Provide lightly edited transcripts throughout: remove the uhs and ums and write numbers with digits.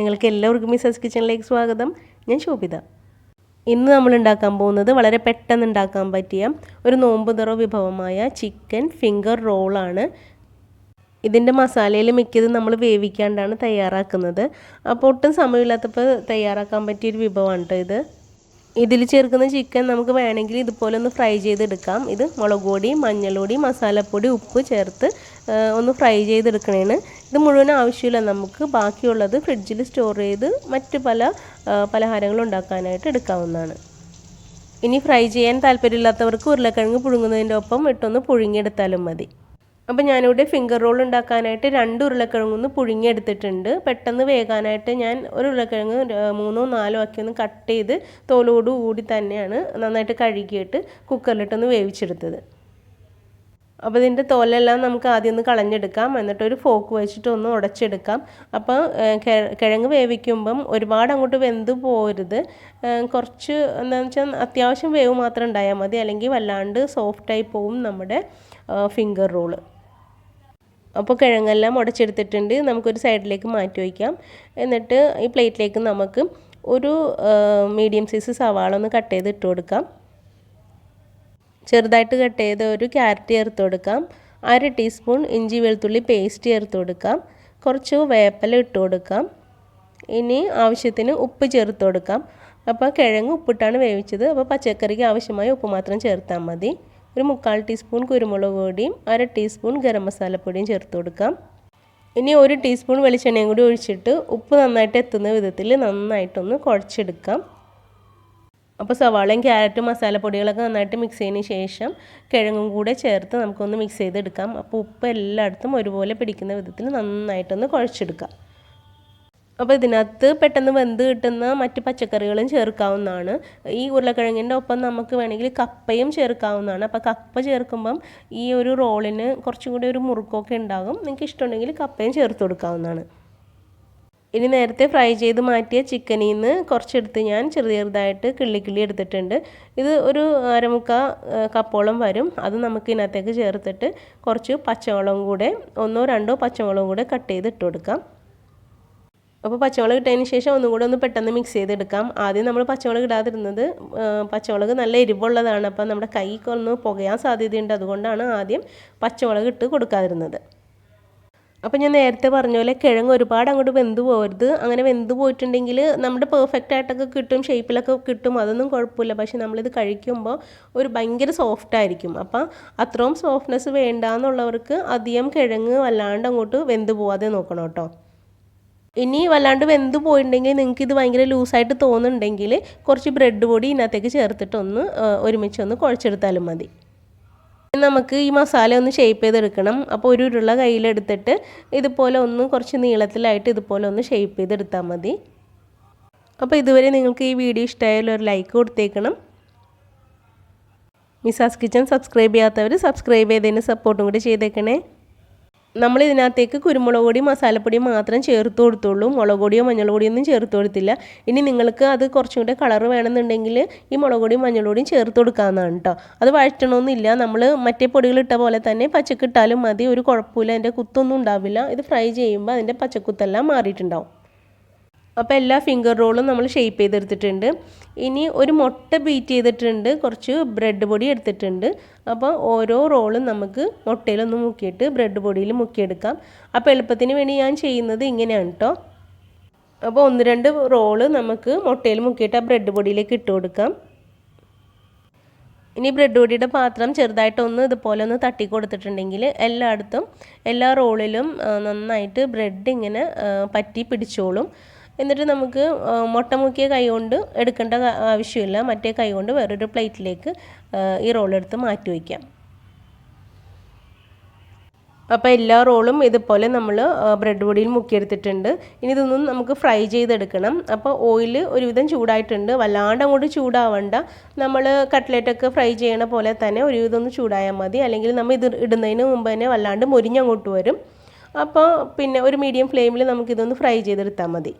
നിങ്ങൾക്ക് എല്ലാവർക്കും മിസാസ് കിച്ചണിലേക്ക് സ്വാഗതം. ഞാൻ ശോഭിത. ഇന്ന് നമ്മൾ ഉണ്ടാക്കാൻ പോകുന്നത് വളരെ പെട്ടെന്ന് ഉണ്ടാക്കാൻ പറ്റിയ ഒരു നോമ്പ് തുറ വിഭവമായ ചിക്കൻ ഫിംഗർ റോളാണ്. ഇതിൻ്റെ മസാലയിൽ മിക്കത് നമ്മൾ വേവിക്കാണ്ടാണ് തയ്യാറാക്കുന്നത്. അപ്പോൾ ഒട്ടും സമയമില്ലാത്തപ്പോൾ തയ്യാറാക്കാൻ പറ്റിയൊരു വിഭവമാണ് കേട്ടോ ഇത്. ഇതിൽ ചേർക്കുന്ന ചിക്കൻ നമുക്ക് വേണമെങ്കിൽ ഇതുപോലെ ഒന്ന് ഫ്രൈ ചെയ്തെടുക്കാം. ഇത് മുളക് പൊടി, മഞ്ഞൾപ്പൊടി, മസാലപ്പൊടി, ഉപ്പ് ചേർത്ത് ഒന്ന് ഫ്രൈ ചെയ്തെടുക്കണേണ്. ഇത് മുഴുവൻ ആവശ്യമില്ല, നമുക്ക് ബാക്കിയുള്ളത് ഫ്രിഡ്ജിൽ സ്റ്റോർ ചെയ്ത് മറ്റ് പല പലഹാരങ്ങൾ ഉണ്ടാക്കാനായിട്ട് എടുക്കാവുന്നതാണ്. ഇനി ഫ്രൈ ചെയ്യാൻ താല്പര്യമില്ലാത്തവർക്ക് ഉരുളക്കിഴങ്ങ് പുഴുങ്ങുന്നതിൻ്റെ ഒപ്പം ഇട്ടൊന്ന് പുഴുങ്ങിയെടുത്താലും മതി. അപ്പോൾ ഞാനിവിടെ ഫിംഗർ റോൾ ഉണ്ടാക്കാനായിട്ട് 2 ഉരുളക്കിഴങ്ങൊന്ന് പുഴുങ്ങിയെടുത്തിട്ടുണ്ട്. പെട്ടെന്ന് വേകാനായിട്ട് ഞാൻ ഒരു ഉരുളക്കിഴങ്ങ് 3ഓ 4ഓ ആക്കി ഒന്ന് കട്ട് ചെയ്ത് തോലോട് കൂടി തന്നെയാണ് നന്നായിട്ട് കഴുകിയിട്ട് കുക്കറിലിട്ടൊന്ന് വേവിച്ചെടുത്തത്. അപ്പോൾ ഇതിൻ്റെ തോലെല്ലാം നമുക്ക് ആദ്യം ഒന്ന് കളഞ്ഞെടുക്കാം. എന്നിട്ടൊരു ഫോക്ക് വെച്ചിട്ട് ഒന്ന് ഉടച്ചെടുക്കാം. അപ്പോൾ കിഴങ്ങ് വേവിക്കുമ്പം ഒരുപാട് അങ്ങോട്ട് വെന്ത് പോരുത്. കുറച്ച് എന്താണെന്ന് വെച്ചാൽ അത്യാവശ്യം വേവ് മാത്രം ഉണ്ടായാൽ മതി, അല്ലെങ്കിൽ വല്ലാണ്ട് സോഫ്റ്റായി പോവും നമ്മുടെ ഫിംഗർ റോള്. അപ്പോൾ കിഴങ്ങെല്ലാം ഉടച്ചെടുത്തിട്ടുണ്ട്. നമുക്കൊരു സൈഡിലേക്ക് മാറ്റി വയ്ക്കാം. എന്നിട്ട് ഈ പ്ലേറ്റിലേക്ക് നമുക്ക് ഒരു മീഡിയം സൈസ് സവാള ഒന്ന് കട്ട് ചെയ്ത് ഇട്ട് കൊടുക്കാം. ചെറുതായിട്ട് കട്ട് ചെയ്ത് ഒരു ക്യാരറ്റ് ചേർത്ത് കൊടുക്കാം. 1/2 ടീസ്പൂൺ ഇഞ്ചി വെളുത്തുള്ളി പേസ്റ്റ് ചേർത്ത് കൊടുക്കാം. കുറച്ച് വേപ്പില ഇട്ട് കൊടുക്കാം. ഇനി ആവശ്യത്തിന് ഉപ്പ് ചേർത്ത് കൊടുക്കാം. അപ്പോൾ കിഴങ്ങ് ഉപ്പിട്ടാണ് വേവിച്ചത്. അപ്പോൾ പച്ചക്കറിക്ക് ആവശ്യമായ ഉപ്പ് മാത്രം ചേർത്താൽ മതി. ഒരു 1/4 ടീസ്പൂൺ കുരുമുളക് പൊടിയും 1/2 ടീസ്പൂൺ ഗരം മസാലപ്പൊടിയും ചേർത്ത് കൊടുക്കാം. ഇനി 1 ടീസ്പൂൺ വെളിച്ചെണ്ണയും കൂടി ഒഴിച്ചിട്ട് ഉപ്പ് നന്നായിട്ട് എത്തുന്ന വിധത്തിൽ നന്നായിട്ടൊന്ന് കുഴച്ചെടുക്കാം. അപ്പോൾ സവാളയും ക്യാരറ്റും മസാലപ്പൊടികളൊക്കെ നന്നായിട്ട് മിക്സ് ചെയ്തതിന് ശേഷം കിഴങ്ങും കൂടെ ചേർത്ത് നമുക്കൊന്ന് മിക്സ് ചെയ്തെടുക്കാം. അപ്പോൾ ഉപ്പ് എല്ലായിടത്തും ഒരുപോലെ പിടിക്കുന്ന വിധത്തിൽ നന്നായിട്ടൊന്ന് കുഴച്ചെടുക്കാം. അപ്പോൾ ഇതിനകത്ത് പെട്ടെന്ന് വെന്ത് കിട്ടുന്ന മറ്റ് പച്ചക്കറികളും ചേർക്കാവുന്നതാണ്. ഈ ഉരുളക്കിഴങ്ങിൻ്റെ ഒപ്പം നമുക്ക് വേണമെങ്കിൽ കപ്പയും ചേർക്കാവുന്നതാണ്. അപ്പോൾ കപ്പ ചേർക്കുമ്പം ഈ ഒരു റോളിന് കുറച്ചും കൂടി ഒരു മുറുക്കമൊക്കെ ഉണ്ടാകും. നിങ്ങൾക്ക് ഇഷ്ടമുണ്ടെങ്കിൽ കപ്പയും ചേർത്ത് കൊടുക്കാവുന്നതാണ്. ഇനി നേരത്തെ ഫ്രൈ ചെയ്ത് മാറ്റിയ ചിക്കനിൽ നിന്ന് കുറച്ചെടുത്ത് ഞാൻ ചെറുതായിട്ട് കിള്ളി എടുത്തിട്ടുണ്ട്. ഇത് ഒരു 1/4 കപ്പോളം വരും. അത് നമുക്ക് ഇതിനകത്തേക്ക് ചേർത്തിട്ട് കുറച്ച് പച്ചമുളകും കൂടെ 1ഓ 2ഓ പച്ചമുളകും കൂടെ കട്ട് ചെയ്ത് ഇട്ട് കൊടുക്കാം. അപ്പോൾ പച്ചമുളക് ഇട്ടതിന് ശേഷം ഒന്നും കൂടെ ഒന്ന് പെട്ടെന്ന് മിക്സ് ചെയ്തെടുക്കാം. ആദ്യം നമ്മൾ പച്ചമുളക് ഇടാതിരുന്നത് പച്ചമുളക് നല്ല എരിവുള്ളതാണ്. അപ്പോൾ നമ്മുടെ കൈക്ക് ഒന്ന് പുകയാൻ സാധ്യതയുണ്ട്. അതുകൊണ്ടാണ് ആദ്യം പച്ചമുളക് ഇട്ട് കൊടുക്കാതിരുന്നത്. അപ്പോൾ ഞാൻ നേരത്തെ പറഞ്ഞ പോലെ കിഴങ്ങ് ഒരുപാട് അങ്ങോട്ട് വെന്ത് പോകരുത്. അങ്ങനെ വെന്ത് പോയിട്ടുണ്ടെങ്കിൽ നമ്മുടെ പെർഫെക്റ്റ് ആയിട്ടൊക്കെ കിട്ടും, ഷേപ്പിലൊക്കെ കിട്ടും, അതൊന്നും കുഴപ്പമില്ല. പക്ഷെ നമ്മളിത് കഴിക്കുമ്പോൾ ഒരു ഭയങ്കര സോഫ്റ്റ് ആയിരിക്കും. അപ്പം അത്രയും സോഫ്റ്റ്നെസ് വേണ്ടാന്നുള്ളവർക്ക് അധികം കിഴങ്ങ് വല്ലാണ്ട് അങ്ങോട്ട് വെന്ത് പോവാതെ നോക്കണം കേട്ടോ. ഇനി വല്ലാണ്ട് വെന്ത് പോയിട്ടുണ്ടെങ്കിൽ നിങ്ങൾക്ക് ഇത് ഭയങ്കര ലൂസായിട്ട് തോന്നുന്നുണ്ടെങ്കിൽ കുറച്ച് ബ്രെഡ് പൊടി ഇതിനകത്തേക്ക് ചേർത്തിട്ടൊന്ന് ഒരുമിച്ചൊന്ന് കുഴച്ചെടുത്താലും മതി. നമുക്ക് ഈ മസാല ഒന്ന് ഷേപ്പ് ചെയ്തെടുക്കണം. അപ്പോൾ ഒരു ഉരുള കയ്യിലെടുത്തിട്ട് ഇതുപോലെ ഒന്ന് കുറച്ച് നീളത്തിലായിട്ട് ഇതുപോലെ ഒന്ന് ഷേപ്പ് ചെയ്തെടുത്താൽ മതി. അപ്പോൾ ഇതുവരെ നിങ്ങൾക്ക് ഈ വീഡിയോ ഇഷ്ടമായാലും ഒരു ലൈക്ക് കൊടുത്തേക്കണം. മിസാസ് കിച്ചൺ സബ്സ്ക്രൈബ് ചെയ്യാത്തവർ സബ്സ്ക്രൈബ് ചെയ്തതിന് സപ്പോർട്ടും കൂടി ചെയ്തേക്കണേ. നമ്മൾ ഇതിനകത്തേക്ക് കുരുമുളക് പൊടി മസാലപ്പൊടി മാത്രം ചേർത്ത് കൊടുത്തുള്ളൂ. മുളക് പൊടിയോ മഞ്ഞൾ പൊടിയോ ഒന്നും ചേർത്ത് കൊടുത്തില്ല. ഇനി നിങ്ങൾക്ക് അത് കുറച്ചും കൂടെ കളർ വേണമെന്നുണ്ടെങ്കിൽ ഈ മുളക് പൊടിയും മഞ്ഞൾ പൊടിയും ചേർത്ത് കൊടുക്കാവുന്നതാണ് കേട്ടോ. അത് വഴറ്റണമെന്നില്ല. നമ്മൾ മറ്റേ പൊടികളിട്ട പോലെ തന്നെ പച്ചക്കിട്ടാലും മതി, ഒരു കുഴപ്പമില്ല. അതിൻ്റെ കുത്തൊന്നും ഉണ്ടാവില്ല. ഇത് ഫ്രൈ ചെയ്യുമ്പോൾ അതിൻ്റെ പച്ചക്കുത്തെല്ലാം മാറിയിട്ടുണ്ടാവും. അപ്പോൾ എല്ലാ ഫിംഗർ റോളും നമ്മൾ ഷേപ്പ് ചെയ്തെടുത്തിട്ടുണ്ട്. ഇനി ഒരു മുട്ട ബീറ്റ് ചെയ്തിട്ടുണ്ട്, കുറച്ച് ബ്രെഡ് പൊടി എടുത്തിട്ടുണ്ട്. അപ്പോൾ ഓരോ റോളും നമുക്ക് മുട്ടയിലൊന്ന് മുക്കിയിട്ട് ബ്രെഡ് പൊടിയിൽ മുക്കിയെടുക്കാം. അപ്പോൾ എളുപ്പത്തിന് വേണ്ടി ഞാൻ ചെയ്യുന്നത് ഇങ്ങനെയാണ് കേട്ടോ. അപ്പോൾ 1-2 റോള് നമുക്ക് മുട്ടയിൽ മുക്കിയിട്ട് ആ ബ്രെഡ് പൊടിയിലേക്ക് ഇട്ട് കൊടുക്കാം. ഇനി ബ്രെഡ് പൊടിയുടെ പാത്രം ചെറുതായിട്ടൊന്ന് ഇതുപോലെ ഒന്ന് തട്ടി കൊടുത്തിട്ടുണ്ടെങ്കിൽ എല്ലായിടത്തും എല്ലാ റോളിലും നന്നായിട്ട് ബ്രെഡ് ഇങ്ങനെ പറ്റി പിടിച്ചോളും. എന്നിട്ട് നമുക്ക് മുട്ട മുക്കിയ കൈ കൊണ്ട് എടുക്കേണ്ട ആവശ്യമില്ല. മറ്റേ കൈ കൊണ്ട് വേറൊരു പ്ലേറ്റിലേക്ക് ഈ റോളെടുത്ത് മാറ്റി വയ്ക്കാം. അപ്പോൾ എല്ലാ റോളും ഇതുപോലെ നമ്മൾ ബ്രെഡ് പൊടിയിൽ മുക്കിയെടുത്തിട്ടുണ്ട്. ഇനി ഇതൊന്നും നമുക്ക് ഫ്രൈ ചെയ്തെടുക്കണം. അപ്പോൾ ഓയിൽ ഒരുവിധം ചൂടായിട്ടുണ്ട്. വല്ലാണ്ട് അങ്ങോട്ട് ചൂടാവണ്ട. നമ്മൾ കട്ട്ലേറ്റൊക്കെ ഫ്രൈ ചെയ്യണ പോലെ തന്നെ ഒരുവിധം ഒന്ന് ചൂടായാൽ മതി. അല്ലെങ്കിൽ നമ്മൾ ഇത് ഇടുന്നതിന് മുമ്പ് തന്നെ വല്ലാണ്ട് മുരിഞ്ഞങ്ങോട്ട് വരും. അപ്പോൾ പിന്നെ ഒരു മീഡിയം ഫ്ലെയിമിൽ നമുക്കിതൊന്ന് ഫ്രൈ ചെയ്തെടുത്താൽ മതി.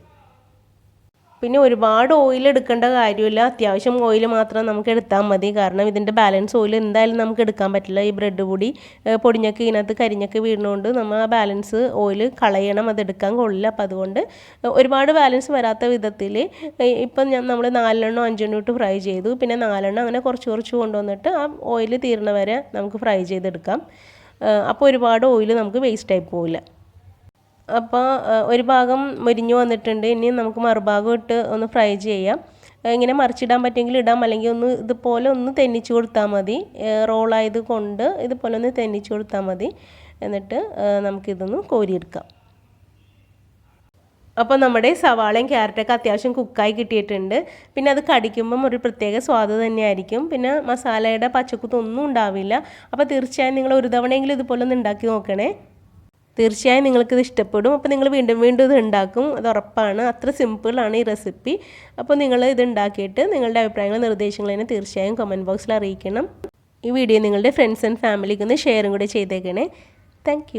പിന്നെ ഒരുപാട് ഓയിൽ എടുക്കേണ്ട കാര്യമില്ല, അത്യാവശ്യം ഓയിൽ മാത്രം നമുക്ക് എടുത്താൽ മതി. കാരണം ഇതിൻ്റെ ബാലൻസ് ഓയിൽ എന്തായാലും നമുക്ക് എടുക്കാൻ പറ്റില്ല. ഈ ബ്രെഡ് പൊടി പൊടിഞ്ഞൊക്കെ ഇതിനകത്ത് കരിഞ്ഞൊക്കെ വീണുകൊണ്ട് നമ്മൾ ആ ബാലൻസ് ഓയിൽ കളയണം, അതെടുക്കാൻ കൊള്ളില്ല. അപ്പോൾ അതുകൊണ്ട് ഒരുപാട് ബാലൻസ് വരാത്ത വിധത്തിൽ ഇപ്പം നമ്മൾ 4 5 ഇട്ട് ഫ്രൈ ചെയ്തു, പിന്നെ 4 അങ്ങനെ കുറച്ച് കുറച്ച് കൊണ്ടുവന്നിട്ട് ആ ഓയിൽ തീരണ വരെ നമുക്ക് ഫ്രൈ ചെയ്തെടുക്കാം. അപ്പോൾ ഒരുപാട് ഓയിൽ നമുക്ക് വേസ്റ്റായി പോവില്ല. അപ്പോൾ ഒരു ഭാഗം മൊരിഞ്ഞു വന്നിട്ടുണ്ട്. ഇനി നമുക്ക് മറുഭാഗം ഇട്ട് ഒന്ന് ഫ്രൈ ചെയ്യാം. ഇങ്ങനെ മറിച്ചിടാൻ പറ്റുമെങ്കിൽ ഇടാം, അല്ലെങ്കിൽ ഒന്ന് ഇതുപോലെ ഒന്ന് തെന്നിച്ച് കൊടുത്താൽ മതി. റോളായത് കൊണ്ട് ഇതുപോലെ ഒന്ന് തെന്നിച്ച് കൊടുത്താൽ മതി. എന്നിട്ട് നമുക്കിതൊന്ന് കോരിയെടുക്കാം. അപ്പോൾ നമ്മുടെ സവാളയും ക്യാരറ്റൊക്കെ അത്യാവശ്യം കുക്കായി കിട്ടിയിട്ടുണ്ട്. പിന്നെ അത് കടിക്കുമ്പം ഒരു പ്രത്യേക സ്വാദ് തന്നെയായിരിക്കും. പിന്നെ മസാലയുടെ പച്ചക്കുത്തൊന്നും ഉണ്ടാവില്ല. അപ്പോൾ തീർച്ചയായും നിങ്ങൾ ഒരു തവണയെങ്കിലും ഇതുപോലെ ഒന്ന് ഉണ്ടാക്കി നോക്കണേ. തീർച്ചയായും നിങ്ങൾക്കിത് ഇഷ്ടപ്പെടും. അപ്പോൾ നിങ്ങൾ വീണ്ടും വീണ്ടും ഇത് ഉണ്ടാക്കും, അത് ഉറപ്പാണ്. അത്ര സിമ്പിളാണ് ഈ റെസിപ്പി. അപ്പോൾ നിങ്ങൾ ഇത് ഉണ്ടാക്കിയിട്ട് നിങ്ങളുടെ അഭിപ്രായങ്ങളും നിർദ്ദേശങ്ങളും തന്നെ തീർച്ചയായും കമൻറ്റ് ബോക്സിൽ അറിയിക്കണം. ഈ വീഡിയോ നിങ്ങളുടെ ഫ്രണ്ട്സ് ആൻഡ് ഫാമിലിക്ക് ഒന്ന് ഷെയറും കൂടെ ചെയ്തേക്കണേ. താങ്ക്